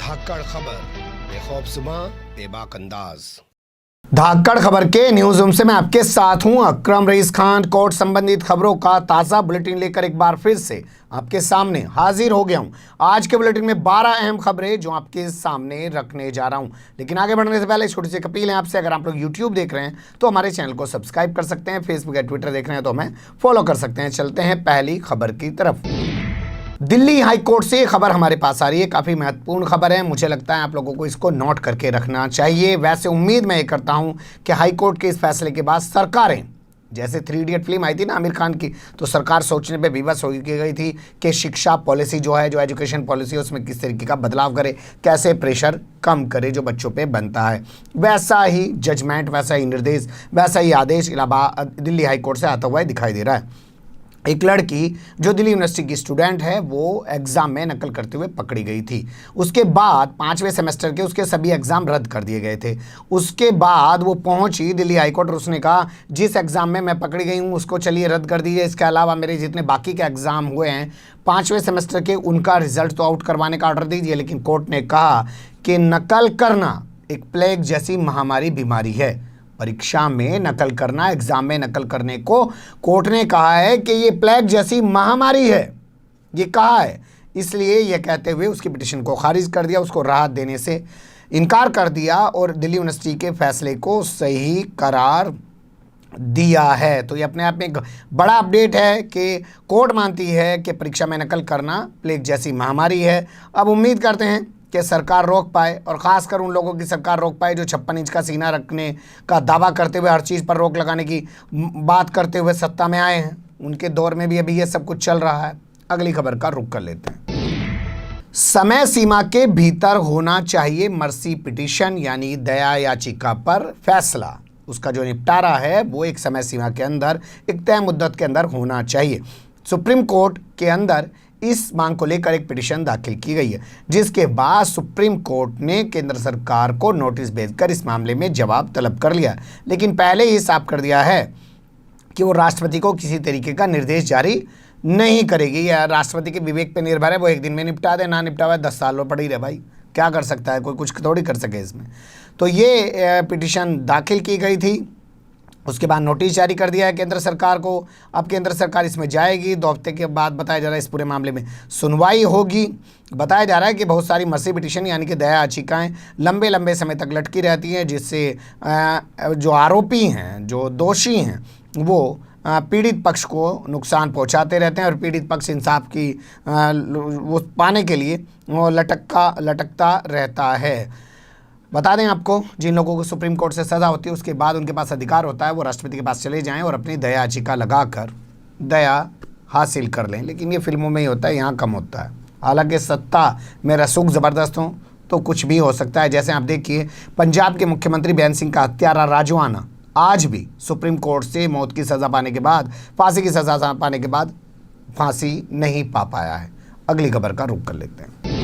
धाकड़ खबर, बेखौफसमा बेबाक अंदाज। धाकड़ खबर के न्यूज रूम से मैं आपके साथ हूं अकरम रईस खान। कोर्ट संबंधित खबरों का ताज़ा बुलेटिन लेकर एक बार फिर से आपके सामने हाजिर हो गया हूं। आज के बुलेटिन में 12 अहम खबरें जो आपके सामने रखने जा रहा हूं। लेकिन आगे बढ़ने से पहले छोटी सी अपील है आपसे, अगर आप लोग यूट्यूब देख रहे हैं तो हमारे चैनल को सब्सक्राइब कर सकते हैं, फेसबुक या ट्विटर देख रहे हैं तो हमें फॉलो कर सकते हैं। चलते हैं पहली खबर की तरफ। दिल्ली हाई कोर्ट से ये खबर हमारे पास आ रही है, काफ़ी महत्वपूर्ण खबर है। मुझे लगता है आप लोगों को इसको नोट करके रखना चाहिए। वैसे उम्मीद मैं ये करता हूँ कि हाई कोर्ट के इस फैसले के बाद सरकारें, जैसे 3 इडियट फिल्म आई थी ना आमिर खान की, तो सरकार सोचने पे विवश हो गई थी कि शिक्षा पॉलिसी जो है, जो एजुकेशन पॉलिसी है, उसमें किस तरीके का बदलाव करे, कैसे प्रेशर कम करे जो बच्चों पे बनता है। वैसा ही जजमेंट, वैसा ही निर्देश, वैसा ही आदेश इलाहाबाद दिल्ली हाई कोर्ट से आता हुआ दिखाई दे रहा है। एक लड़की जो दिल्ली यूनिवर्सिटी की स्टूडेंट है, वो एग्ज़ाम में नकल करते हुए पकड़ी गई थी। उसके बाद 5वें सेमेस्टर के उसके सभी एग्ज़ाम रद्द कर दिए गए थे। उसके बाद वो पहुंची दिल्ली हाईकोर्ट और उसने कहा जिस एग्ज़ाम में मैं पकड़ी गई हूँ उसको चलिए रद्द कर दीजिए, इसके अलावा मेरे जितने बाकी के एग्ज़ाम हुए हैं 5वें सेमेस्टर के, उनका रिजल्ट तो आउट करवाने का ऑर्डर दीजिए। लेकिन कोर्ट ने कहा कि नकल करना एक प्लेग जैसी महामारी बीमारी है। परीक्षा में नकल करना, एग्जाम में नकल करने को कोर्ट ने कहा है कि ये प्लेग जैसी महामारी है, ये कहा है। इसलिए ये कहते हुए उसकी पिटीशन को खारिज कर दिया, उसको राहत देने से इनकार कर दिया और दिल्ली यूनिवर्सिटी के फैसले को सही करार दिया है। तो ये अपने आप में एक बड़ा अपडेट है कि कोर्ट मानती है कि परीक्षा में नकल करना प्लेग जैसी महामारी है। अब उम्मीद करते हैं कि सरकार रोक पाए, और ख़ासकर उन लोगों की सरकार रोक पाए जो 56 इंच का सीना रखने का दावा करते हुए हर चीज़ पर रोक लगाने की बात करते हुए सत्ता में आए हैं। उनके दौर में भी अभी ये सब कुछ चल रहा है। अगली खबर का रुख कर लेते हैं। समय सीमा के भीतर होना चाहिए मर्सी पिटीशन, यानी दया याचिका पर फैसला। उसका जो निपटारा है वो एक समय सीमा के अंदर, एक तय मुद्दत के अंदर होना चाहिए। सुप्रीम कोर्ट के अंदर इस मांग को लेकर एक पिटीशन दाखिल की गई है, जिसके बाद सुप्रीम कोर्ट ने केंद्र सरकार को नोटिस भेजकर इस मामले में जवाब तलब कर लिया। लेकिन पहले ही साफ कर दिया है कि वो राष्ट्रपति को किसी तरीके का निर्देश जारी नहीं करेगी। या राष्ट्रपति के विवेक पर निर्भर है, वो एक दिन में निपटा दे, ना निपटा हुआ 10 सालों पड़ी रहे। भाई क्या कर सकता है, कोई कुछ थोड़ी कर सके इसमें। तो ये पिटीशन दाखिल की गई थी, उसके बाद नोटिस जारी कर दिया है केंद्र सरकार को। अब केंद्र सरकार इसमें जाएगी, 2 हफ्ते के बाद बताया जा रहा है इस पूरे मामले में सुनवाई होगी। बताया जा रहा है कि बहुत सारी मर्सी पिटीशन यानी कि दया याचिकाएं लंबे लंबे समय तक लटकी रहती हैं, जिससे जो आरोपी हैं, जो दोषी हैं, वो पीड़ित पक्ष को नुकसान पहुंचाते रहते हैं और पीड़ित पक्ष इंसाफ की वो पाने के लिए वो लटकता रहता है। बता दें आपको, जिन लोगों को सुप्रीम कोर्ट से सज़ा होती है उसके बाद उनके पास अधिकार होता है वो राष्ट्रपति के पास चले जाएं और अपनी दया याचिका लगाकर दया हासिल कर लें। लेकिन ये फिल्मों में ही होता है, यहाँ कम होता है। हालांकि सत्ता में रसूख ज़बरदस्त हो तो कुछ भी हो सकता है। जैसे आप देखिए, पंजाब के मुख्यमंत्री बेन सिंह का हत्यारा राजवाना आज भी सुप्रीम कोर्ट से मौत की सज़ा पाने के बाद, फांसी की सज़ा पाने के बाद फांसी नहीं पा पाया है। अगली खबर का रुख कर लेते हैं।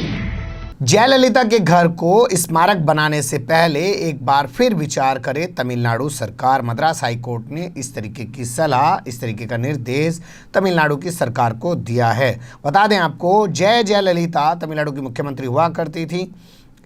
जयललिता के घर को स्मारक बनाने से पहले एक बार फिर विचार करे तमिलनाडु सरकार। मद्रास हाई कोर्ट ने इस तरीके की सलाह, इस तरीके का निर्देश तमिलनाडु की सरकार को दिया है। बता दें आपको, जयललिता तमिलनाडु की मुख्यमंत्री हुआ करती थी,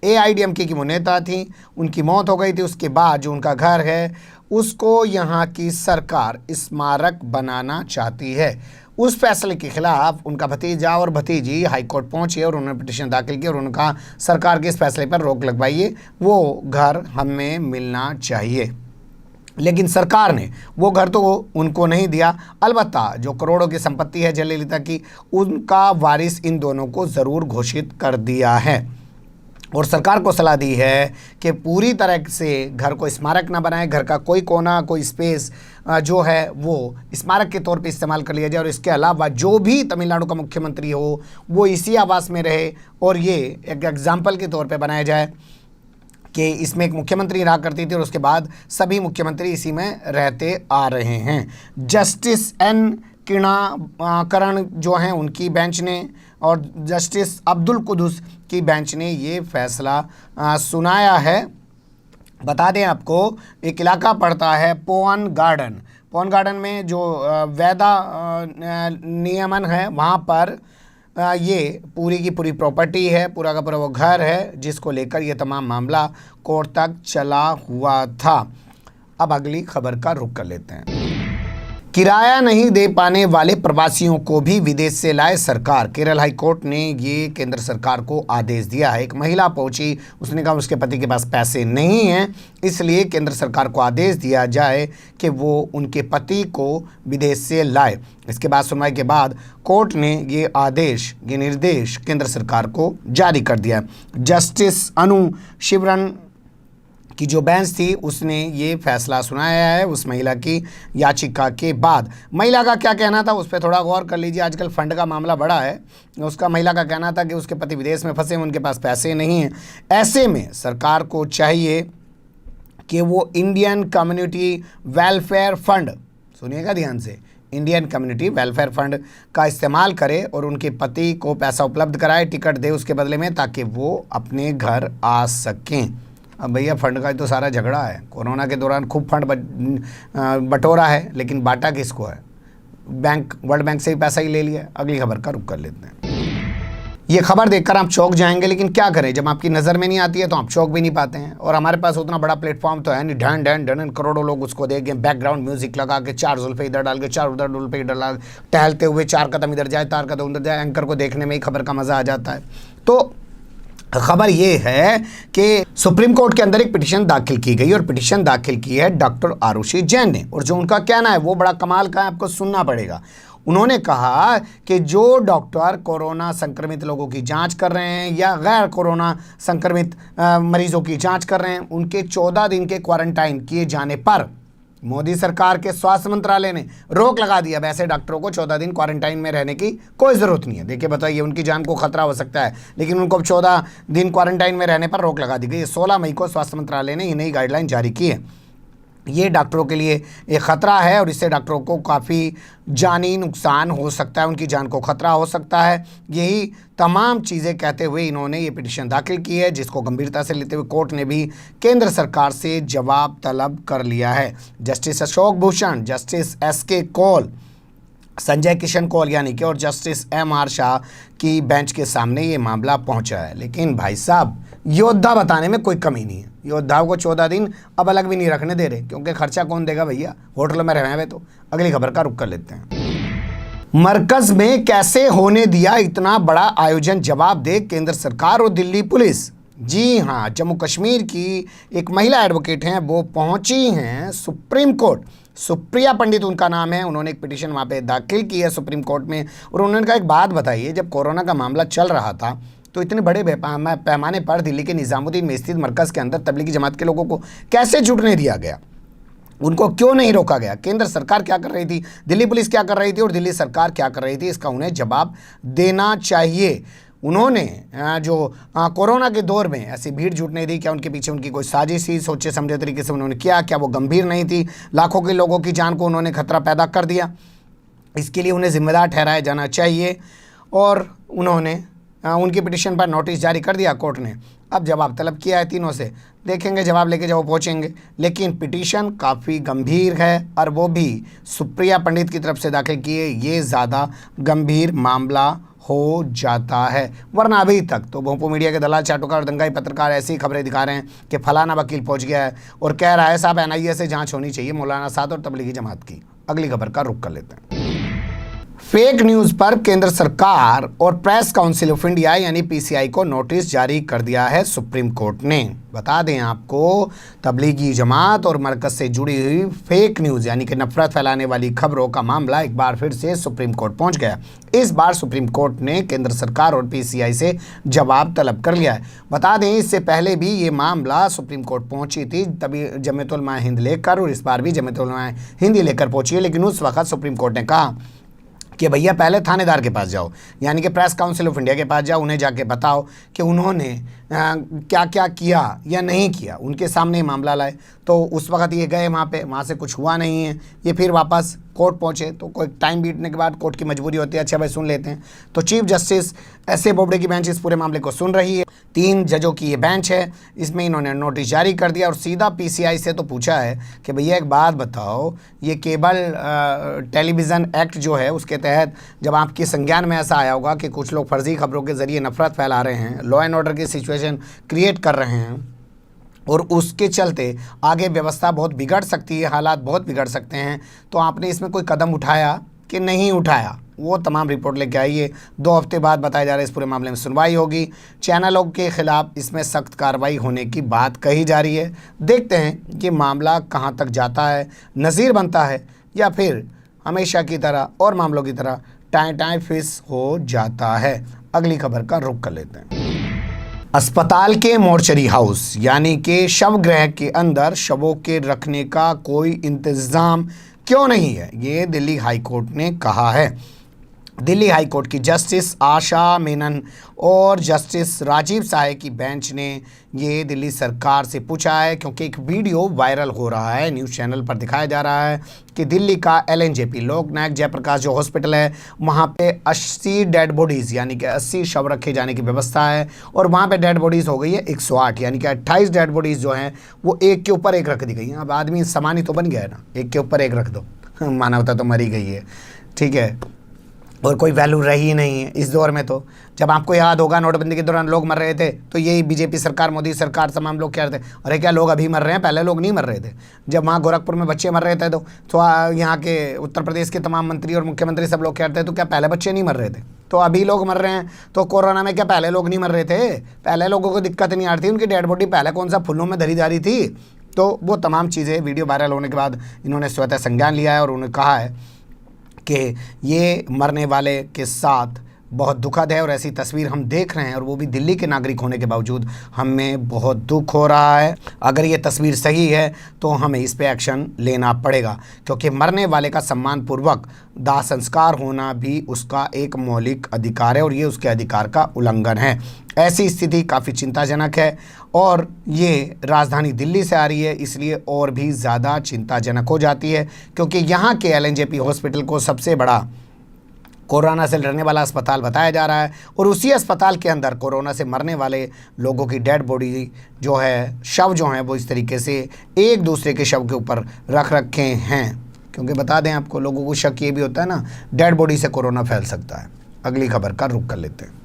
AIADMK की नेता थी। उनकी मौत हो गई थी। उसके बाद जो उनका घर है उसको यहाँ की सरकार स्मारक बनाना चाहती है। उस फैसले के खिलाफ उनका भतीजा और भतीजी हाईकोर्ट पहुंचे और उन्होंने पिटीशन दाखिल की और उनका सरकार के इस फैसले पर रोक लगवाइए, वो घर हमें मिलना चाहिए। लेकिन सरकार ने वो घर तो उनको नहीं दिया। अलबत्ता जो करोड़ों की संपत्ति है जयललिता की, उनका वारिस इन दोनों को ज़रूर घोषित कर दिया है और सरकार को सलाह दी है कि पूरी तरह से घर को स्मारक ना बनाए। घर का कोई कोना, कोई स्पेस जो है वो स्मारक के तौर पे इस्तेमाल कर लिया जाए और इसके अलावा जो भी तमिलनाडु का मुख्यमंत्री हो वो इसी आवास में रहे और ये एक एग्जाम्पल के तौर पे बनाया जाए कि इसमें एक मुख्यमंत्री रहा करती थी और उसके बाद सभी मुख्यमंत्री इसी में रहते आ रहे हैं। जस्टिस N किणाकरण जो हैं उनकी बेंच ने और जस्टिस अब्दुल कुदुस की बेंच ने ये फैसला सुनाया है। बता दें आपको, एक इलाका पड़ता है पोवन गार्डन। पोवन गार्डन में जो वैदा नियमन है वहाँ पर ये पूरी की पूरी प्रॉपर्टी है, पूरा का पूरा वो घर है जिसको लेकर ये तमाम मामला कोर्ट तक चला हुआ था। अब अगली खबर का रुख कर लेते हैं। किराया नहीं दे पाने वाले प्रवासियों को भी विदेश से लाए सरकार। केरल हाई कोर्ट ने ये केंद्र सरकार को आदेश दिया है। एक महिला पहुंची, उसने कहा उसके पति के पास पैसे नहीं हैं, इसलिए केंद्र सरकार को आदेश दिया जाए कि वो उनके पति को विदेश से लाए। इसके बाद सुनवाई के बाद कोर्ट ने ये आदेश, ये निर्देश केंद्र सरकार को जारी कर दिया। जस्टिस अनु शिवरन की जो बेंच थी उसने ये फैसला सुनाया है उस महिला की याचिका के बाद। महिला का क्या कहना था उस पर थोड़ा गौर कर लीजिए। आजकल फंड का मामला बड़ा है। उसका महिला का कहना था कि उसके पति विदेश में फंसे हैं, उनके पास पैसे नहीं हैं। ऐसे में सरकार को चाहिए कि वो इंडियन कम्युनिटी वेलफेयर फंड, सुनिएगा ध्यान से, इंडियन कम्युनिटी वेलफेयर फंड का इस्तेमाल करे और उनके पति को पैसा उपलब्ध कराए, टिकट दे उसके बदले में, ताकि वो अपने घर आ सकें। अब भैया फंड का तो सारा झगड़ा है। कोरोना के दौरान खूब फंड बटोरा है, लेकिन बांटा किसको है? बैंक, वर्ल्ड बैंक से ही पैसा ही ले लिया। अगली खबर का रुख कर लेते हैं। ये खबर देखकर आप चौंक जाएंगे, लेकिन क्या करें, जब आपकी नज़र में नहीं आती है तो आप चौंक भी नहीं पाते हैं। और हमारे पास उतना बड़ा प्लेटफॉर्म तो है नहीं, ढन ढन ढन करोड़ों लोग उसको देख गए, बैकग्राउंड म्यूजिक लगा के, 4 जुल्फे इधर डाल के, 4 उधर जुल्फे इधर डाल, टहलते हुए 4 कदम इधर जाए, 4 कदम उधर जाए। एंकर को देखने में ही खबर का मज़ा आ जाता है। तो खबर ये है कि सुप्रीम कोर्ट के अंदर एक पिटीशन दाखिल की गई और पिटीशन दाखिल की है डॉक्टर आरुषि जैन ने। और जो उनका कहना है वो बड़ा कमाल का है, आपको सुनना पड़ेगा। उन्होंने कहा कि जो डॉक्टर कोरोना संक्रमित लोगों की जांच कर रहे हैं या गैर कोरोना संक्रमित मरीजों की जांच कर रहे हैं, उनके 14 दिन के क्वारंटाइन किए जाने पर मोदी सरकार के स्वास्थ्य मंत्रालय ने रोक लगा दिया। वैसे डॉक्टरों को 14 दिन क्वारंटाइन में रहने की कोई ज़रूरत नहीं है। देखिए बताइए, उनकी जान को खतरा हो सकता है, लेकिन उनको 14 दिन क्वारंटाइन में रहने पर रोक लगा दी गई। 16 मई को स्वास्थ्य मंत्रालय ने ये नई गाइडलाइन जारी की है। ये डॉक्टरों के लिए एक ख़तरा है और इससे डॉक्टरों को काफ़ी जानी नुकसान हो सकता है, उनकी जान को खतरा हो सकता है। यही तमाम चीज़ें कहते हुए इन्होंने ये पिटीशन दाखिल की है, जिसको गंभीरता से लेते हुए कोर्ट ने भी केंद्र सरकार से जवाब तलब कर लिया है। Justice Ashok Bhushan, justice S K. Kaul, Sanjay Kishan Kaul यानी कि और जस्टिस M.R. शाह की बेंच के सामने ये मामला पहुंचा है। लेकिन भाई साहब, योद्धा बताने में कोई कमी नहीं है। योद्धाओं को 14 दिन अब अलग भी नहीं रखने दे रहे, क्योंकि खर्चा कौन देगा भैया, होटलों में रहे हुए। तो अगली खबर का रुख कर लेते हैं। मरकज में कैसे होने दिया इतना बड़ा आयोजन, जवाब दे केंद्र सरकार और दिल्ली पुलिस। जी हाँ, जम्मू कश्मीर की एक महिला एडवोकेट हैं, वो पहुंची हैं सुप्रीम कोर्ट। सुप्रिया पंडित उनका नाम है। उन्होंने एक पिटीशन वहाँ पे दाखिल की है सुप्रीम कोर्ट में और उन्होंने कहा एक बात बताइए, जब कोरोना का मामला चल रहा था तो इतने बड़े पैमाने पर दिल्ली के निज़ामुद्दीन में स्थित मरकज़ के अंदर तबलीगी जमात के लोगों को कैसे जुटने दिया गया, उनको क्यों नहीं रोका गया? केंद्र सरकार क्या कर रही थी, दिल्ली पुलिस क्या कर रही थी और दिल्ली सरकार क्या कर रही थी? इसका उन्हें जवाब देना चाहिए। उन्होंने जो कोरोना के दौर में ऐसी भीड़ जुटने दी, क्या उनके पीछे उनकी कोई साजिश थी? सोचे समझे तरीके से उन्होंने किया, क्या वो गंभीर नहीं थी? लाखों के लोगों की जान को उन्होंने खतरा पैदा कर दिया। इसके लिए उन्हें जिम्मेदार ठहराया जाना चाहिए और उन्होंने उनकी पिटीशन पर नोटिस जारी कर दिया कोर्ट ने। अब जवाब तलब किया है तीनों से, देखेंगे जवाब लेके जब वो पहुँचेंगे। लेकिन पिटीशन काफ़ी गंभीर है और वो भी सुप्रिया पंडित की तरफ से दाखिल किए, ये ज़्यादा गंभीर मामला हो जाता है। वरना अभी तक तो भोंपू मीडिया के दलाल, चाटुकार और दंगाई पत्रकार ऐसी खबरें दिखा रहे हैं कि फलाना वकील पहुंच गया है और कह रहा है साहब NIA से जांच होनी चाहिए मौलाना साद और तबलीगी जमात की। अगली खबर का रुख कर लेते हैं। फेक न्यूज़ पर केंद्र सरकार और प्रेस काउंसिल ऑफ इंडिया यानी PCI को नोटिस जारी कर दिया है सुप्रीम कोर्ट ने। बता दें आपको, तबलीगी जमात और मरकज़ से जुड़ी हुई फेक न्यूज़ यानी कि नफरत फैलाने वाली खबरों का मामला एक बार फिर से सुप्रीम कोर्ट पहुंच गया। इस बार सुप्रीम कोर्ट ने केंद्र सरकार और PCI से जवाब तलब कर लिया है। बता दें, इससे पहले भी ये मामला सुप्रीम कोर्ट पहुंची थी, तभी जमीयत उलमा हिंद लेकर, और इस बार भी जमीयत उलमा हिंद लेकर पहुंची है। लेकिन उस वक्त सुप्रीम कोर्ट ने कहा कि भैया पहले थानेदार के पास जाओ, यानी कि प्रेस काउंसिल ऑफ इंडिया के पास जाओ, उन्हें जाके बताओ कि उन्होंने क्या क्या किया या नहीं किया, उनके सामने मामला लाए। तो उस वक्त ये गए वहाँ पे, वहाँ से कुछ हुआ नहीं है, ये फिर वापस कोर्ट पहुँचे। तो कोई टाइम बीतने के बाद कोर्ट की मजबूरी होती है, अच्छा भाई सुन लेते हैं। तो चीफ जस्टिस S.A. बोबडे की बेंच इस पूरे मामले को सुन रही है। 3 जजों की ये बेंच है, इसमें इन्होंने नोटिस जारी कर दिया और सीधा पीसीआई से तो पूछा है कि भैया एक बात बताओ, ये केबल टेलीविज़न एक्ट जो है उसके तहत जब आपके संज्ञान में ऐसा आया होगा कि कुछ लोग फर्जी खबरों के ज़रिए नफरत फैला रहे हैं, लॉ एंड ऑर्डर की सिचुएशन क्रिएट कर रहे हैं और उसके चलते आगे व्यवस्था बहुत बिगड़ सकती है, हालात बहुत बिगड़ सकते हैं, तो आपने इसमें कोई कदम उठाया कि नहीं उठाया? वो तमाम रिपोर्ट लेके आइए। 2 हफ्ते बाद बताया जा रहा है इस पूरे मामले में सुनवाई होगी। चैनलों के खिलाफ इसमें सख्त कार्रवाई होने की बात कही जा रही है। देखते हैं कि मामला कहाँ तक जाता है, नज़ीर बनता है या फिर हमेशा की तरह और मामलों की तरह टाइम टाइम फिस हो जाता है। अगली खबर का रुख कर लेते हैं। अस्पताल के मोर्चरी हाउस यानी कि शवगृह के अंदर शवों के रखने का कोई इंतज़ाम क्यों नहीं है, ये दिल्ली हाई कोर्ट ने कहा है। दिल्ली हाई कोर्ट की जस्टिस आशा मेनन और जस्टिस राजीव साहे की बेंच ने ये दिल्ली सरकार से पूछा है, क्योंकि एक वीडियो वायरल हो रहा है, न्यूज़ चैनल पर दिखाया जा रहा है कि दिल्ली का LNJP लोकनायक जयप्रकाश जो हॉस्पिटल है वहाँ पे 80 डेड बॉडीज़ यानी कि 80 शव रखे जाने की व्यवस्था है और वहाँ पे डेड बॉडीज़ हो गई है 108, यानी कि 28 डेड बॉडीज़ जो हैं वो एक के ऊपर एक रख दी गई हैं। अब आदमी सामान्य तो बन गया है ना, एक के ऊपर एक रख दो, मानवता तो मरी गई है, ठीक है, और कोई वैल्यू रही ही नहीं है इस दौर में। तो जब आपको याद होगा नोटबंदी के दौरान लोग मर रहे थे तो यही बीजेपी सरकार, मोदी सरकार, तमाम लोग कह रहे थे अरे क्या लोग अभी मर रहे हैं, पहले लोग नहीं मर रहे थे। जब वहाँ गोरखपुर में बच्चे मर रहे थे तो यहाँ के उत्तर प्रदेश के तमाम मंत्री और मुख्यमंत्री सब लोग कह रहे थे तो क्या पहले बच्चे नहीं मर रहे थे, तो अभी लोग मर रहे हैं। तो कोरोना में क्या पहले लोग नहीं मर रहे थे? पहले लोगों को दिक्कत नहीं आ रही थी, उनकी डेड बॉडी पहले कौन सा फूलों में धरी जा रही थी। तो वो तमाम चीज़ें वीडियो वायरल होने के बाद इन्होंने स्वतः संज्ञान लिया है और उन्होंने कहा है कि ये मरने वाले के साथ बहुत दुखद है और ऐसी तस्वीर हम देख रहे हैं और वो भी दिल्ली के नागरिक होने के बावजूद हमें बहुत दुख हो रहा है। अगर ये तस्वीर सही है तो हमें इस पे एक्शन लेना पड़ेगा, क्योंकि मरने वाले का सम्मानपूर्वक दाह संस्कार होना भी उसका एक मौलिक अधिकार है और ये उसके अधिकार का उल्लंघन है। ऐसी स्थिति काफ़ी चिंताजनक है और ये राजधानी दिल्ली से आ रही है, इसलिए और भी ज़्यादा चिंताजनक हो जाती है, क्योंकि यहाँ के LNJP हॉस्पिटल को सबसे बड़ा कोरोना से लड़ने वाला अस्पताल बताया जा रहा है और उसी अस्पताल के अंदर कोरोना से मरने वाले लोगों की डेड बॉडी जो है, शव जो हैं वो इस तरीके से एक दूसरे के शव के ऊपर रख रखे हैं। क्योंकि बता दें आपको, लोगों को शक ये भी होता है ना, डेड बॉडी से कोरोना फैल सकता है। अगली खबर का रुख कर लेते हैं।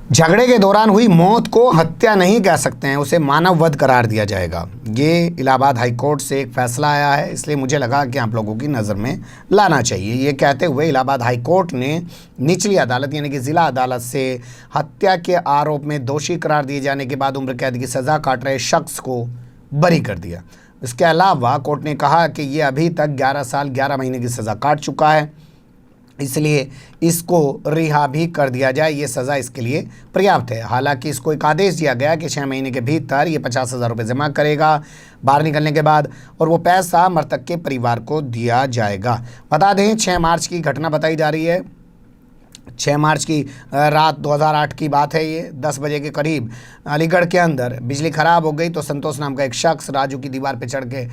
झगड़े के दौरान हुई मौत को हत्या नहीं कह सकते हैं, उसे मानव वध करार दिया जाएगा। ये इलाहाबाद हाई कोर्ट से एक फैसला आया है, इसलिए मुझे लगा कि आप लोगों की नज़र में लाना चाहिए। ये कहते हुए इलाहाबाद हाई कोर्ट ने निचली अदालत यानी कि ज़िला अदालत से हत्या के आरोप में दोषी करार दिए जाने के बाद उम्र कैद की सज़ा काट रहे शख्स को बरी कर दिया। इसके अलावा कोर्ट ने कहा कि ये अभी तक 11 साल 11 महीने की सज़ा काट चुका है, इसलिए इसको रिहा भी कर दिया जाए, ये सज़ा इसके लिए पर्याप्त है। हालांकि इसको एक आदेश दिया गया कि 6 महीने के भीतर ये 50,000 रुपये जमा करेगा बाहर निकलने के बाद और वो पैसा मृतक के परिवार को दिया जाएगा। बता दें 6 मार्च की घटना बताई जा रही है, 6 मार्च की रात 2008 की बात है। ये 10 बजे के करीब अलीगढ़ के अंदर बिजली ख़राब हो गई तो संतोष नाम का एक शख्स राजू की दीवार पे चढ़ के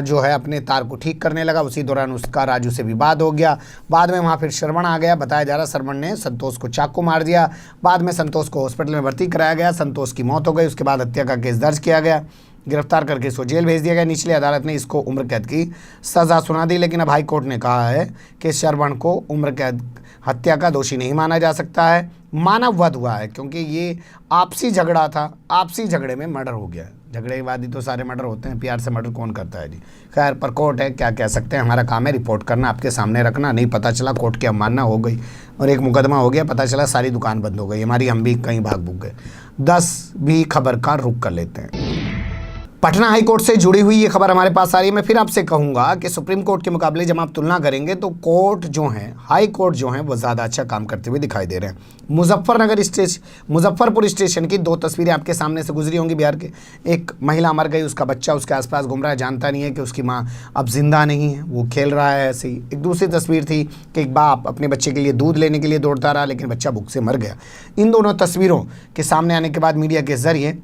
जो है अपने तार को ठीक करने लगा। उसी दौरान उसका राजू से विवाद हो गया। बाद में वहाँ फिर श्रवण आ गया, बताया जा रहा श्रवण ने संतोष को चाकू मार दिया। बाद में संतोष को हॉस्पिटल में भर्ती कराया गया, संतोष की मौत हो गई। उसके बाद हत्या का केस दर्ज किया गया, गिरफ्तार करके इसको जेल भेज दिया गया। निचली अदालत ने इसको उम्र कैद की सज़ा सुना दी, लेकिन अब हाई कोर्ट ने कहा है कि श्रवण को उम्र कैद हत्या का दोषी नहीं माना जा सकता है, मानव वध हुआ है, क्योंकि ये आपसी झगड़ा था, आपसी झगड़े में मर्डर हो गया। झगड़े के बाद ही तो सारे मर्डर होते हैं, प्यार से मर्डर कौन करता है जी। खैर पर कोर्ट है, क्या कह सकते हैं, हमारा काम है रिपोर्ट करना, आपके सामने रखना। नहीं पता चला कोर्ट की अवमानना हो गई और एक मुकदमा हो गया, पता चला सारी दुकान बंद हो गई हमारी, हम भी कहीं भाग भूग गए। 10 भी खबर का रुख कर लेते हैं। पटना हाई कोर्ट से जुड़ी हुई ये खबर हमारे पास आ रही है। मैं फिर आपसे कहूँगा कि सुप्रीम कोर्ट के मुकाबले जब आप तुलना करेंगे तो कोर्ट जो हैं, हाई कोर्ट जो हैं, वो ज़्यादा अच्छा काम करते हुए दिखाई दे रहे हैं। मुजफ्फरपुर स्टेशन की 2 तस्वीरें आपके सामने से गुजरी होंगी बिहार के। एक महिला मर गई, उसका बच्चा उसके आसपास घूम रहा है, जानता नहीं है कि उसकी माँ अब जिंदा नहीं है, वो खेल रहा है ऐसे ही। एक दूसरी तस्वीर थी कि एक बाप अपने बच्चे के लिए दूध लेने के लिए दौड़ता रहा, लेकिन बच्चा भूख से मर गया। इन दोनों तस्वीरों के सामने आने के बाद मीडिया के ज़रिए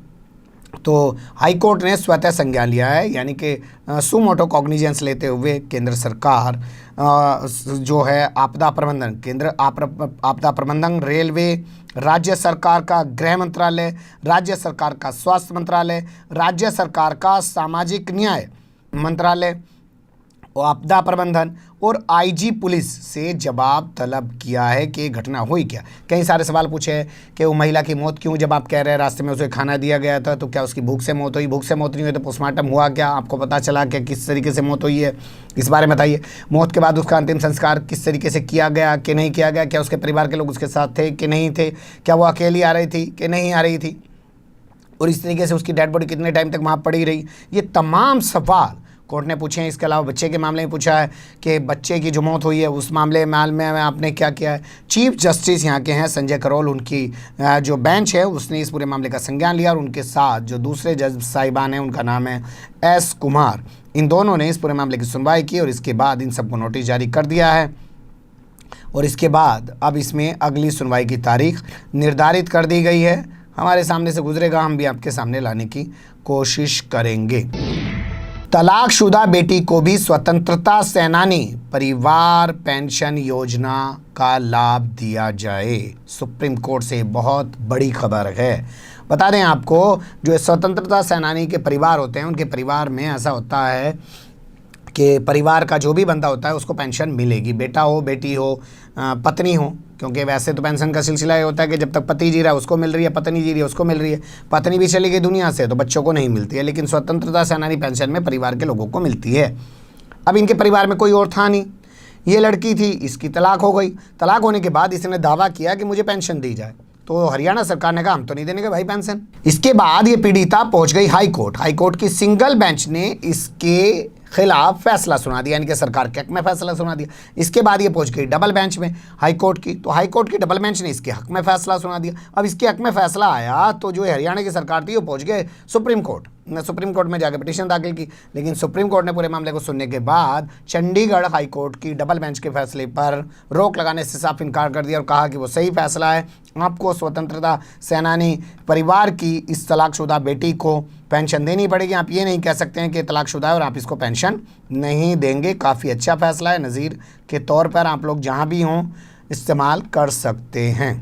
तो हाई कोर्ट ने स्वतः संज्ञान लिया है, यानी कि सुमोटो कॉग्निजेंस लेते हुए केंद्र सरकार जो है आपदा प्रबंधन, केंद्र आपदा प्रबंधन, रेलवे, राज्य सरकार का गृह मंत्रालय, राज्य सरकार का स्वास्थ्य मंत्रालय, राज्य सरकार का सामाजिक न्याय मंत्रालय, आपदा प्रबंधन और आईजी पुलिस से जवाब तलब किया है कि ये घटना हुई क्या। कई सारे सवाल पूछे हैं कि वो महिला की मौत क्यों, जब आप कह रहे हैं रास्ते में उसे खाना दिया गया था तो क्या उसकी भूख से मौत हुई, भूख से मौत नहीं हुई तो पोस्टमार्टम हुआ क्या, आपको पता चला कि किस तरीके से मौत हुई है, इस बारे में बताइए। मौत के बाद उसका अंतिम संस्कार किस तरीके से किया गया कि नहीं किया गया, क्या उसके परिवार के लोग उसके साथ थे कि नहीं थे, क्या वो अकेली आ रही थी कि नहीं आ रही थी, और इस तरीके से उसकी डेड बॉडी कितने टाइम तक वहाँ पड़ी रही। ये तमाम सवाल कोर्ट ने पूछे हैं। इसके अलावा बच्चे के मामले में पूछा है कि बच्चे की जो मौत हुई है उस मामले में आपने क्या किया है। चीफ जस्टिस यहाँ के हैं संजय करोल, उनकी जो बेंच है उसने इस पूरे मामले का संज्ञान लिया, और उनके साथ जो दूसरे जज साहिबान हैं उनका नाम है एस कुमार, इन दोनों ने इस पूरे मामले की सुनवाई की और इसके बाद इन सबको नोटिस जारी कर दिया है। और इसके बाद अब इसमें अगली सुनवाई की तारीख निर्धारित कर दी गई है। हमारे सामने से गुजरेगा, हम भी आपके सामने लाने की कोशिश करेंगे। तलाकशुदा बेटी को भी स्वतंत्रता सेनानी परिवार पेंशन योजना का लाभ दिया जाए। सुप्रीम कोर्ट से बहुत बड़ी खबर है। बता दें आपको, जो स्वतंत्रता सेनानी के परिवार होते हैं उनके परिवार में ऐसा होता है कि परिवार का जो भी बंदा होता है उसको पेंशन मिलेगी, बेटा हो, बेटी हो, पत्नी हो, क्योंकि वैसे तो पेंशन का सिलसिला ये होता है कि जब तक पति जी रहा है उसको मिल रही है, पत्नी जी रही है उसको मिल रही है, पत्नी भी चली गई दुनिया से तो बच्चों को नहीं मिलती है, लेकिन स्वतंत्रता सेनानी पेंशन में परिवार के लोगों को मिलती है। अब इनके परिवार में कोई और था नहीं, ये लड़की थी, इसकी तलाक हो गई। तलाक होने के बाद इसने दावा किया कि मुझे पेंशन दी जाए, तो हरियाणा सरकार ने कहा हम तो नहीं देंगे भाई पेंशन। इसके बाद ये पीड़िता पहुंच गई हाई कोर्ट। हाई कोर्ट की सिंगल बेंच ने इसके खिलाफ फैसला सुना दिया, यानी कि सरकार के हक में फैसला सुना दिया। इसके बाद ये पहुंच गई डबल बेंच में हाई कोर्ट की, तो हाई कोर्ट की डबल बेंच ने इसके हक में फैसला सुना दिया। अब इसके हक में फैसला आया तो जो हरियाणा की सरकार थी वो पहुंच गए सुप्रीम कोर्ट। सुप्रीम कोर्ट में जाकर पिटीशन दाखिल की, लेकिन सुप्रीम कोर्ट ने पूरे मामले को सुनने के बाद चंडीगढ़ हाई कोर्ट की डबल बेंच के फैसले पर रोक लगाने से साफ इनकार कर दिया और कहा कि वो सही फैसला है। आपको स्वतंत्रता सेनानी परिवार की इस तलाकशुदा बेटी को पेंशन देनी पड़ेगी। आप ये नहीं कह सकते हैं कि तलाकशुदा है और आप इसको पेंशन नहीं देंगे। काफ़ी अच्छा फैसला है, नज़ीर के तौर पर आप लोग जहाँ भी हों इस्तेमाल कर सकते हैं।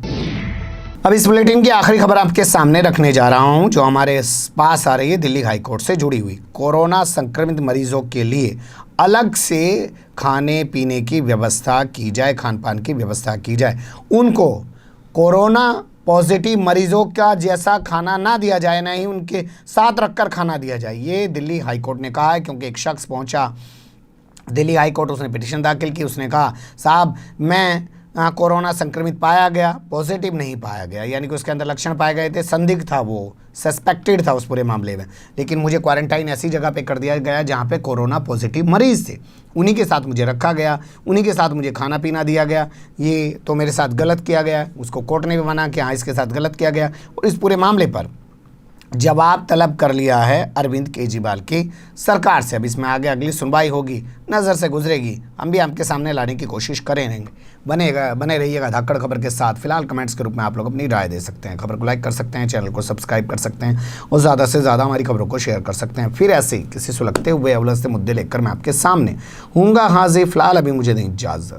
अब इस बुलेटिन की आखिरी खबर आपके सामने रखने जा रहा हूं, जो हमारे पास आ रही है दिल्ली हाई कोर्ट से जुड़ी हुई। कोरोना संक्रमित मरीजों के लिए अलग से खाने पीने की व्यवस्था की जाए, खान पान की व्यवस्था की जाए। उनको कोरोना पॉजिटिव मरीजों का जैसा खाना ना दिया जाए, ना ही उनके साथ रखकर खाना दिया जाए। ये दिल्ली हाई कोर्ट ने कहा है, क्योंकि एक शख्स पहुंचा दिल्ली हाई कोर्ट, उसने पिटीशन दाखिल की। उसने कहा साहब मैं कोरोना संक्रमित पाया गया, पॉजिटिव नहीं पाया गया, यानी कि उसके अंदर लक्षण पाए गए थे, संदिग्ध था, वो सस्पेक्टेड था उस पूरे मामले में, लेकिन मुझे क्वारंटाइन ऐसी जगह पे कर दिया गया जहाँ पे कोरोना पॉजिटिव मरीज़ थे, उन्हीं के साथ मुझे रखा गया, उन्हीं के साथ मुझे खाना पीना दिया गया। ये तो मेरे साथ गलत किया गया। उसको कोर्ट ने भी माना कि हाँ इसके साथ गलत किया गया, और इस पूरे मामले पर जवाब तलब कर लिया है अरविंद केजरीवाल की सरकार से। अब इसमें आगे अगली सुनवाई होगी, नज़र से गुजरेगी, हम भी आपके सामने लाने की कोशिश करेंगे। बने रहिएगा धाकड़ खबर के साथ। फिलहाल कमेंट्स के रूप में आप लोग अपनी राय दे सकते हैं, खबर को लाइक कर सकते हैं, चैनल को सब्सक्राइब कर सकते हैं और ज़्यादा से ज़्यादा हमारी खबरों को शेयर कर सकते हैं। फिर ऐसे ही किसी सुलगते हुए उलझते मुद्दे लेकर मैं आपके सामने हूँगा हाजिर। फिलहाल अभी मुझे दें इजाज़त।